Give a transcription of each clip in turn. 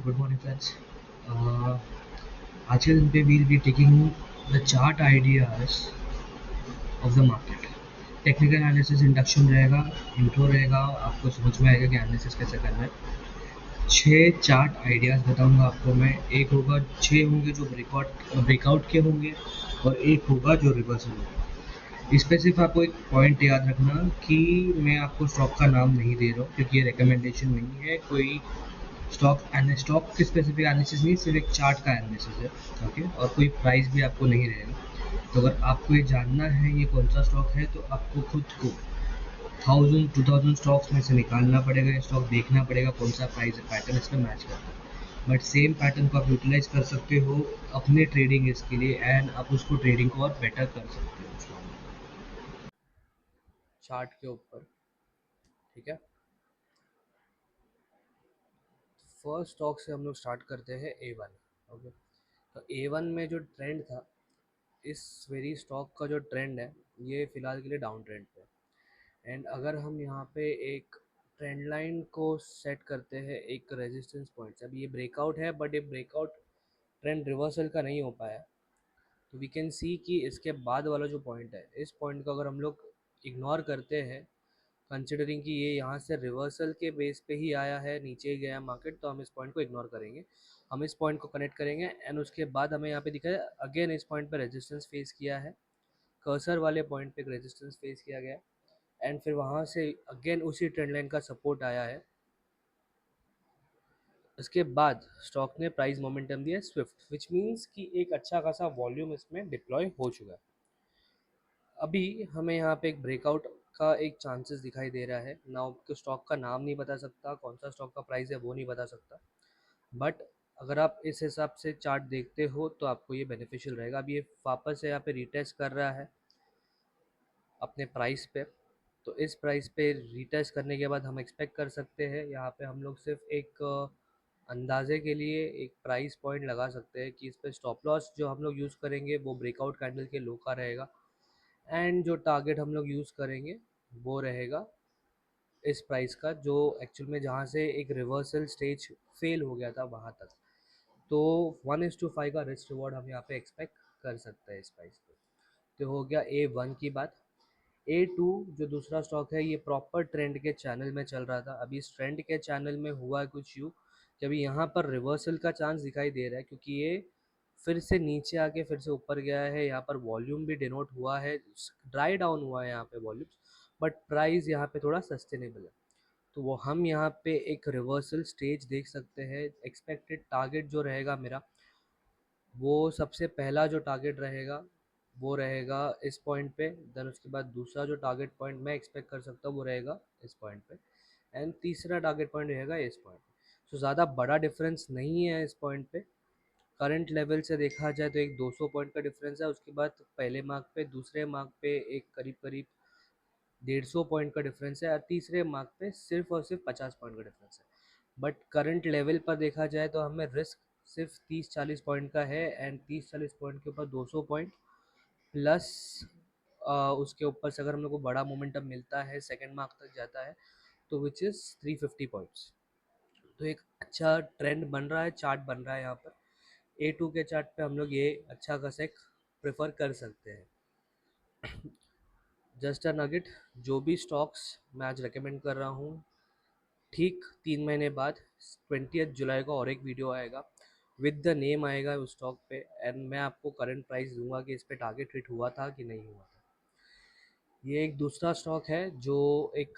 Good morning, friends. Uh, आज के दिन पे we'll be taking the chart ideas of the market. Technical analysis induction रहेगा, intro रहेगा, आपको समझ में आएगा कि एनालिसिस कैसे करना है। 6 चार्ट आइडियाज़ बताऊंगा आपको मैं। एक होगा 6 होंगे जो ब्रेकआउट के होंगे और एक होगा जो रिवर्सल होगा। इस पर सिर्फ आपको एक पॉइंट याद रखना कि मैं आपको स्टॉक का नाम नहीं दे रहा हूँ, क्योंकि ये रिकमेंडेशन नहीं है कोई स्टॉक की स्पेसिफिक एनालिसिस नहीं, सिर्फ एक चार्ट का एनालिसिस है। ओके, और कोई प्राइस भी आपको नहीं रहेगा। तो अगर आपको ये जानना है ये कौन सा स्टॉक है, तो आपको खुद को 1000 2000 स्टॉक्स में से निकालना पड़ेगा, ये स्टॉक देखना पड़ेगा कौन सा प्राइस पैटर्न इसमें मैच करता है। बट सेम पैटर्न को आप यूटिलाइज कर सकते हो अपने ट्रेडिंग इसके लिए, एंड आप उसको ट्रेडिंग को और बेटर कर सकते हो चार्ट के ऊपर। ठीक है, फर्स्ट स्टॉक से हम लोग स्टार्ट करते हैं A1। ओके, तो A1 में जो ट्रेंड था, इस वेरी स्टॉक का जो ट्रेंड है ये फ़िलहाल के लिए डाउन ट्रेंड पे है। एंड अगर हम यहाँ पे एक ट्रेंड लाइन को सेट करते हैं एक रेजिस्टेंस पॉइंट से, अभी ये ब्रेकआउट है बट ये ब्रेकआउट ट्रेंड रिवर्सल का नहीं हो पाया, तो वी कैन सी कि इसके बाद वाला जो पॉइंट है, इस पॉइंट को अगर हम लोग इग्नोर करते हैं, कंसिडरिंग कि ये यहाँ से रिवर्सल के बेस पे ही आया है, नीचे ही गया मार्केट, तो हम इस पॉइंट को इग्नोर करेंगे। हम इस पॉइंट को कनेक्ट करेंगे एंड उसके बाद हमें यहाँ पे दिखा है अगेन इस पॉइंट पे रेजिस्टेंस फेस किया है, कर्सर वाले पॉइंट पे एक रेजिस्टेंस फेस किया गया है एंड फिर वहाँ से अगेन उसी ट्रेंड लाइन का सपोर्ट आया है। उसके बाद स्टॉक ने प्राइस मोमेंटम दिया स्विफ्ट, विच मीन्स कि एक अच्छा खासा वॉल्यूम इसमें डिप्लॉय हो चुका है। अभी हमें यहाँ पे एक ब्रेकआउट का एक चांसेस दिखाई दे रहा है ना। आपको स्टॉक का नाम नहीं बता सकता, कौन सा स्टॉक का प्राइस है वो नहीं बता सकता, बट अगर आप इस हिसाब से चार्ट देखते हो तो आपको ये बेनिफिशियल रहेगा। अभी ये वापस से यहाँ पे रिटेस्ट कर रहा है अपने प्राइस पे, तो इस प्राइस पे रीटेस्ट करने के बाद हम एक्सपेक्ट कर सकते हैं यहाँ पे हम लोग सिर्फ एक अंदाजे के लिए एक प्राइस पॉइंट लगा सकते हैं कि इस पे स्टॉप लॉस जो हम लोग यूज़ करेंगे वो ब्रेकआउट कैंडल के लो का रहेगा, एंड जो टारगेट हम लोग यूज़ करेंगे वो रहेगा इस प्राइस का, जो एक्चुअल में जहाँ से एक रिवर्सल स्टेज फेल हो गया था वहाँ तक। तो 1:5 का रिस्क रिवॉर्ड हम यहाँ पे एक्सपेक्ट कर सकते हैं इस प्राइस पे। तो हो गया A1 की बात। A2 जो दूसरा स्टॉक है, ये प्रॉपर ट्रेंड के चैनल में चल रहा था। अभी इस ट्रेंड के चैनल में हुआ कुछ यूँ कि अभी यहाँ पर रिवर्सल का चांस दिखाई दे रहा है, क्योंकि ये फिर से नीचे आके फिर से ऊपर गया है। यहाँ पर वॉल्यूम भी डिनोट हुआ है, ड्राई डाउन हुआ है यहाँ पे वॉल्यूम्स, बट प्राइस यहाँ पे थोड़ा सस्टेनेबल है। तो वो हम यहाँ पे एक रिवर्सल स्टेज देख सकते हैं। एक्सपेक्टेड टारगेट जो रहेगा मेरा, वो सबसे पहला जो टारगेट रहेगा वो रहेगा इस पॉइंट पे, देन उसके बाद दूसरा जो टारगेट पॉइंट मैं एक्सपेक्ट कर सकता हूँ वो रहेगा इस पॉइंट पे, एंड तीसरा टारगेट पॉइंट रहेगा इस पॉइंट पे। सो ज़्यादा बड़ा डिफरेंस नहीं है इस पॉइंट पे। करंट लेवल से देखा जाए तो एक 200 पॉइंट का डिफरेंस है, उसके बाद पहले मार्क पे दूसरे मार्क पे एक करीब करीब 150 पॉइंट का डिफरेंस है, और तीसरे मार्क पे सिर्फ और सिर्फ 50 पॉइंट का डिफरेंस है। बट करंट लेवल पर देखा जाए तो हमें रिस्क सिर्फ 30-40 पॉइंट का है, एंड 30-40 पॉइंट के ऊपर 200 पॉइंट प्लस उसके ऊपर से अगर हम लोग को बड़ा मोमेंटम मिलता है, सेकेंड मार्क तक जाता है, तो विच इज़ 350 पॉइंट्स। तो एक अच्छा ट्रेंड बन रहा है, चार्ट बन रहा है यहाँ पर। A2 के चार्ट पे हम लोग ये अच्छा खासा एक प्रेफर कर सकते हैं। जस्ट अ नगेट, जो भी स्टॉक्स मैं आज रिकमेंड कर रहा हूँ, ठीक 3 महीने बाद 20 जुलाई को और एक वीडियो आएगा, विद द नेम आएगा उस स्टॉक पे, एंड मैं आपको करंट प्राइस दूंगा कि इस पे टारगेट हिट हुआ था कि नहीं हुआ था। ये एक दूसरा स्टॉक है जो एक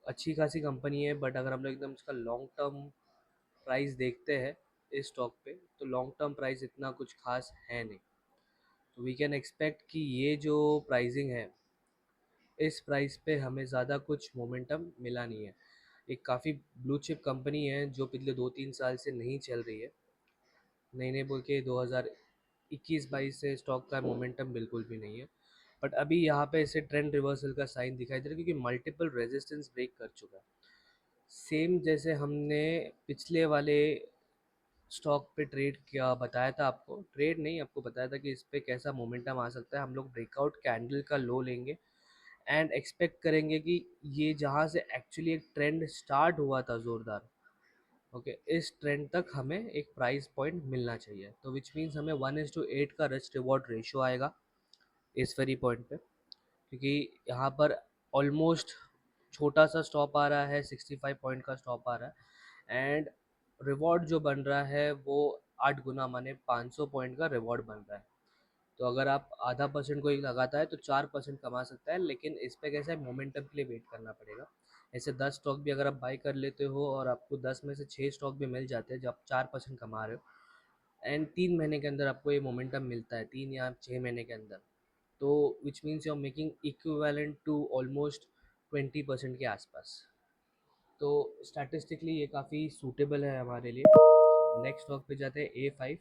अच्छी खासी कंपनी है, बट अगर हम लोग एकदम इसका लॉन्ग टर्म प्राइस देखते हैं इस स्टॉक पे, तो लॉन्ग टर्म प्राइस इतना कुछ खास है नहीं। तो वी कैन एक्सपेक्ट कि ये जो प्राइसिंग है, इस प्राइस पे हमें ज़्यादा कुछ मोमेंटम मिला नहीं है। एक काफ़ी ब्लू चिप कंपनी है जो पिछले 2-3 साल से नहीं चल रही है, नहीं नहीं बोल के 2021-22 से स्टॉक का मोमेंटम बिल्कुल भी नहीं है। बट अभी यहाँ पे इसे ट्रेंड रिवर्सल का साइन दिखाई दे रहा है, क्योंकि मल्टीपल रेजिस्टेंस ब्रेक कर चुका है। सेम जैसे हमने पिछले वाले स्टॉक पे ट्रेड किया, बताया था आपको, ट्रेड नहीं आपको बताया था कि इस पे कैसा मोमेंटम आ सकता है। हम लोग ब्रेकआउट कैंडल का लो लेंगे एंड एक्सपेक्ट करेंगे कि ये जहाँ से एक्चुअली एक ट्रेंड स्टार्ट हुआ था ज़ोरदार, ओके, इस ट्रेंड तक हमें एक प्राइस पॉइंट मिलना चाहिए, तो विच मीन्स हमें 1:8 का रिस्क रिवॉर्ड रेशियो आएगा इस वेरी पॉइंट पे, क्योंकि यहाँ पर ऑलमोस्ट छोटा सा स्टॉप आ रहा है, 65 पॉइंट का स्टॉप आ रहा है, एंड रिवॉर्ड जो बन रहा है वो 8 गुना माने 500 पॉइंट का रिवॉर्ड बन रहा है। तो अगर आप आधा परसेंट कोई लगाता है तो 4% कमा सकता है, लेकिन इस पे कैसा है, मोमेंटम के लिए वेट करना पड़ेगा। ऐसे 10 स्टॉक भी अगर आप बाई कर लेते हो और आपको 10 में से 6 स्टॉक भी मिल जाते हैं जब आप 4% कमा रहे हो, एंड 3 महीने के अंदर आपको ये मोमेंटम मिलता है, 3 या 6 महीने के अंदर, तो which means you are making equivalent to almost 20% के आसपास। तो स्टैटिस्टिकली ये काफ़ी सूटेबल है हमारे लिए। नेक्स्ट स्टॉक पे जाते हैं, A5।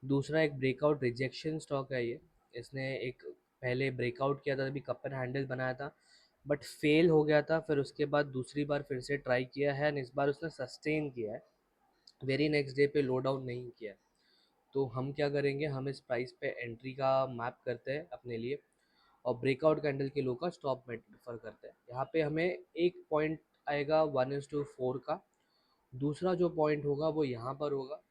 दूसरा एक ब्रेकआउट रिजेक्शन स्टॉक है ये। इसने एक पहले ब्रेकआउट किया था, तभी कप एंड हैंडल बनाया था, बट फेल हो गया था। फिर उसके बाद दूसरी बार फिर से ट्राई किया है, एंड इस बार उसने सस्टेन किया है, वेरी नेक्स्ट डे पे लो डाउन नहीं किया। तो हम क्या करेंगे, हम इस प्राइस पे एंट्री का मैप करते हैं अपने लिए, और ब्रेकआउट कैंडल के लो का स्टॉप में प्रेफर करते हैं। यहाँ पे हमें एक पॉइंट आएगा 1:4 का, दूसरा जो पॉइंट होगा वो यहाँ पर होगा,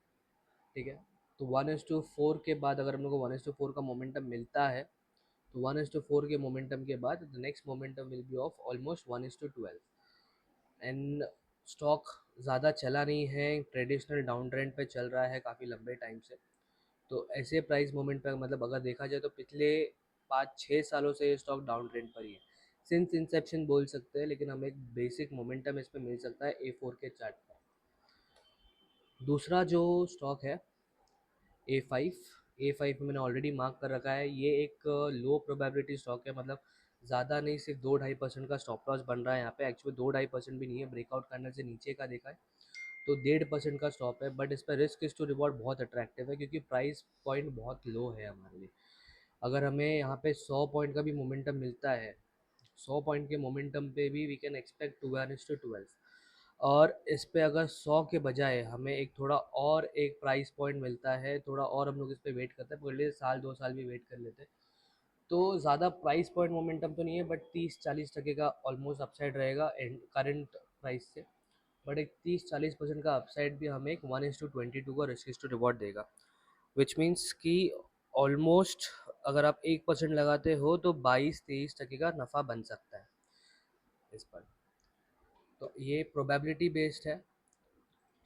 ठीक है। तो 1:4 के बाद अगर हम लोग को 1:4 का मोमेंटम मिलता है, तो 1:4 के मोमेंटम के बाद the next momentum will be of almost 1:12, and stock ज़्यादा चला नहीं है, ट्रेडिशनल डाउन ट्रेंड पे चल रहा है काफ़ी लंबे टाइम से। तो ऐसे प्राइस मोमेंट पर मतलब अगर देखा जाए तो पिछले 5-6 सालों से ये स्टॉक डाउन ट्रेंड पर ही है, सिंस इंसेप्शन बोल सकते हैं, लेकिन हमें एक बेसिक मोमेंटम इस पर मिल सकता है A4 के चार्ट पर। दूसरा जो स्टॉक है A5, A5 में मैंने ऑलरेडी मार्क कर रखा है, ये एक लो प्रोबेबिलिटी स्टॉक है, मतलब ज़्यादा नहीं, सिर्फ 2-2.5% का स्टॉप लॉस बन रहा है यहाँ पे। एक्चुअली 2-2.5% भी नहीं है, ब्रेकआउट करने से नीचे का देखा है तो 1.5% का स्टॉप है, बट इस पर रिस्क इस टू रिवॉर्ड बहुत अट्रैक्टिव है, क्योंकि प्राइस पॉइंट बहुत लो है हमारे लिए। अगर हमें यहाँ पे 100 पॉइंट का भी मोमेंटम मिलता है, 100 पॉइंट के मोमेंटम पे भी वी कैन एक्सपेक्ट 1:12, और इस पे अगर 100 के बजाय हमें एक थोड़ा और एक प्राइस पॉइंट मिलता है, थोड़ा और हम लोग इस पे वेट करते हैं, पकड़ लीजिए साल 2 साल भी वेट कर लेते हैं, तो ज़्यादा प्राइस पॉइंट मोमेंटम तो नहीं है, बट 30-40% का ऑलमोस्ट अपसाइड रहेगा एंड करंट प्राइस से। बट एक 30-40% का अपसाइड भी हमें एक 1:22 का रिस्क टू रिवॉर्ड देगा, विच मीन्स कि ऑलमोस्ट अगर आप 1% लगाते हो तो 22-23% का नफ़ा बन सकता है इस पर। तो ये प्रोबेबिलिटी बेस्ड है,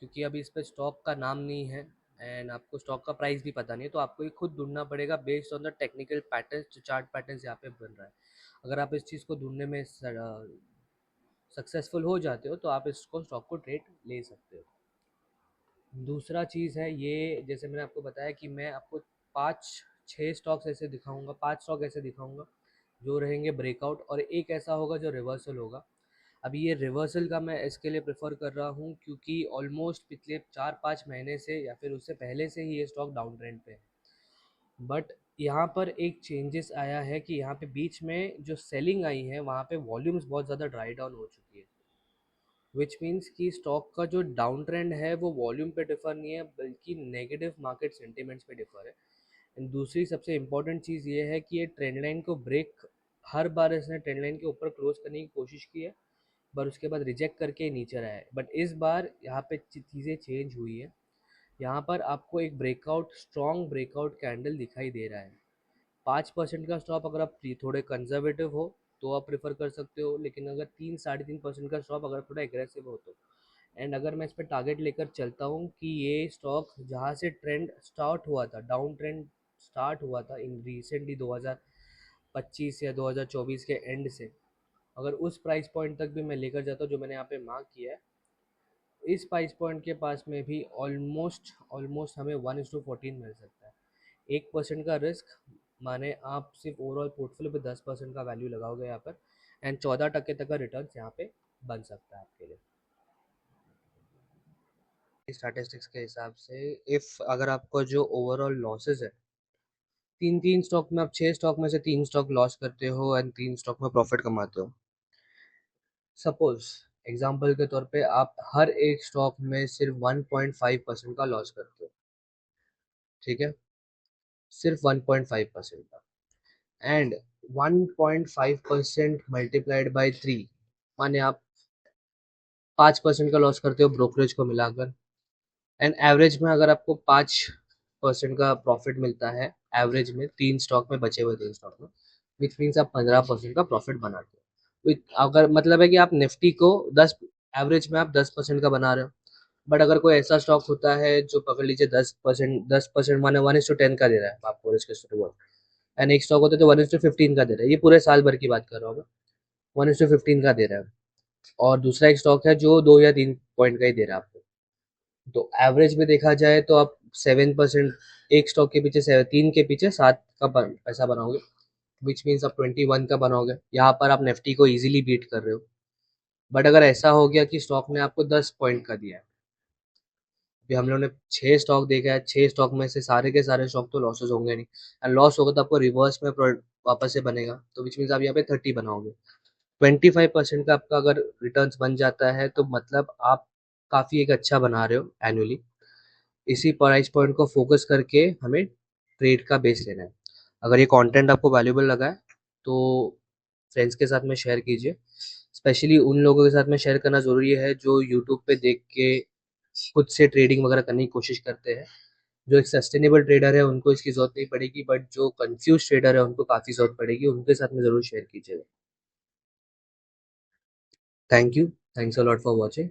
क्योंकि अभी इस पर स्टॉक का नाम नहीं है, एंड आपको स्टॉक का प्राइस भी पता नहीं है, तो आपको ये खुद ढूंढना पड़ेगा based on the technical patterns, जो चार्ट पैटर्न्स यहाँ पे बन रहा है। अगर आप इस चीज़ को ढूंढने में सक्सेसफुल हो जाते हो तो आप इसको स्टॉक को ट्रेड ले सकते हो। दूसरा चीज़ है ये, जैसे मैंने आपको बताया कि मैं आपको 5-6 स्टॉक्स ऐसे दिखाऊंगा, 5 स्टॉक ऐसे दिखाऊंगा जो रहेंगे ब्रेकआउट, और एक ऐसा होगा जो रिवर्सल होगा। अभी ये रिवर्सल का मैं इसके लिए प्रेफर कर रहा हूँ क्योंकि ऑलमोस्ट पिछले 4-5 महीने से या फिर उससे पहले से ही ये स्टॉक डाउन ट्रेंड पे है, बट यहाँ पर एक चेंजेस आया है कि यहाँ पे बीच में जो सेलिंग आई है वहाँ पे वॉल्यूम्स बहुत ज़्यादा ड्राई डाउन हो चुकी है, विच मीन्स कि स्टॉक का जो डाउन ट्रेंड है वो वॉल्यूम पे डिफर नहीं है, बल्कि नेगेटिव मार्केट सेंटिमेंट्स पे डिफर है। एंड दूसरी सबसे इम्पोर्टेंट चीज़ ये है कि ये ट्रेंड लाइन को ब्रेक, हर बार इसने ट्रेंड लाइन के ऊपर क्लोज करने की कोशिश की है, पर उसके बाद रिजेक्ट करके नीचे रहा है, बट इस बार यहाँ पे चीज़ें चेंज हुई है। यहाँ पर आपको एक ब्रेकआउट, स्ट्रॉन्ग ब्रेकआउट कैंडल दिखाई दे रहा है। 5% का स्टॉप अगर आप थोड़े कंजर्वेटिव हो तो आप प्रेफर कर सकते हो, लेकिन अगर 3-3.5% का स्टॉप अगर थोड़ा एग्रेसिव हो तो। एंड अगर मैं इस पर टारगेट लेकर चलता हूँ कि ये स्टॉक जहाँ से ट्रेंड स्टार्ट हुआ था, डाउन ट्रेंड स्टार्ट हुआ था इन रिसेंटली 2025 या 2024 के एंड से, अगर उस प्राइस पॉइंट तक भी मैं लेकर जाता हूँ जो मैंने यहाँ पे मार्क किया है, इस प्राइस पॉइंट के पास में भी ऑलमोस्ट ऑलमोस्ट हमें 1:14 मिल सकता है। 1% का रिस्क माने आप सिर्फ ओवरऑल पोर्टफोलियो पे 10% का वैल्यू लगाओगे यहाँ पर, एंड 14% तक का रिटर्न यहाँ पे बन सकता है आपके लिए। स्टैटिस्टिक्स के हिसाब से इफ अगर आपको जो ओवरऑल लॉसेस है, 3 स्टॉक में, आप 6 स्टॉक में से 3 स्टॉक लॉस करते हो एंड 3 स्टॉक में प्रॉफिट कमाते हो, सपोज एग्जाम्पल के तौर पे आप हर एक स्टॉक में सिर्फ 1.5% का लॉस करते हो, ठीक है, सिर्फ 1.5% का, एंड 1.5% मल्टीप्लाइड बाई 3 माने आप 5% का लॉस करते हो ब्रोकरेज को मिलाकर, एंड एवरेज में अगर आपको 5% का प्रॉफिट मिलता है एवरेज में, 3 स्टॉक में बचे हुए 3 स्टॉक में, विच मीन्स आप 15% का प्रॉफिट बनाते हो। अगर मतलब है कि आप निफ्टी को 10 एवरेज में आप 10% का बना रहे हो, बट अगर कोई ऐसा स्टॉक होता है जो पकड़ लीजिए 10% माने 1:10 का दे रहा है आपको रिस्क, एंड एक स्टॉक होता है तो 1:15 का दे रहा है, ये पूरे साल भर की बात कर रहा हूँ मैं, 1:15 का दे रहा है। और दूसरा एक स्टॉक है जो 2 या 3 पॉइंट का ही दे रहा है आपको। तो एवरेज में देखा जाए तो आप 7%, एक स्टॉक के पीछे 3 के पीछे 7 का पैसा बनाओगे, विच मीन्स आप 21 का बनाओगे। यहाँ पर आप निफ्टी को इजीली बीट कर रहे हो। बट अगर ऐसा हो गया कि स्टॉक ने आपको 10 पॉइंट का दिया है, अभी हम लोगों ने 6 स्टॉक देखा है, 6 स्टॉक में से सारे के सारे स्टॉक तो लॉसेज होंगे नहीं, एंड लॉस होगा तो आपको रिवर्स में वापस से बनेगा, तो विच मीन्स आप यहाँ पे 30 बनाओगे। 25% का आपका अगर रिटर्न्स बन जाता है तो मतलब आप काफ़ी एक अच्छा बना रहे हो एनुअली। इसी प्राइस पॉइंट को फोकस करके हमें ट्रेड का बेस लेना है। अगर ये कंटेंट आपको वैल्यूएबल लगा है तो फ्रेंड्स के साथ में शेयर कीजिए। स्पेशली उन लोगों के साथ में शेयर करना ज़रूरी है जो यूट्यूब पे देख के खुद से ट्रेडिंग वगैरह करने की कोशिश करते हैं। जो एक सस्टेनेबल ट्रेडर है उनको इसकी ज़रूरत नहीं पड़ेगी, बट जो कंफ्यूज ट्रेडर है उनको काफ़ी ज़रूरत पड़ेगी, उनके साथ में ज़रूर शेयर कीजिएगा। Thank you, thanks a lot for watching.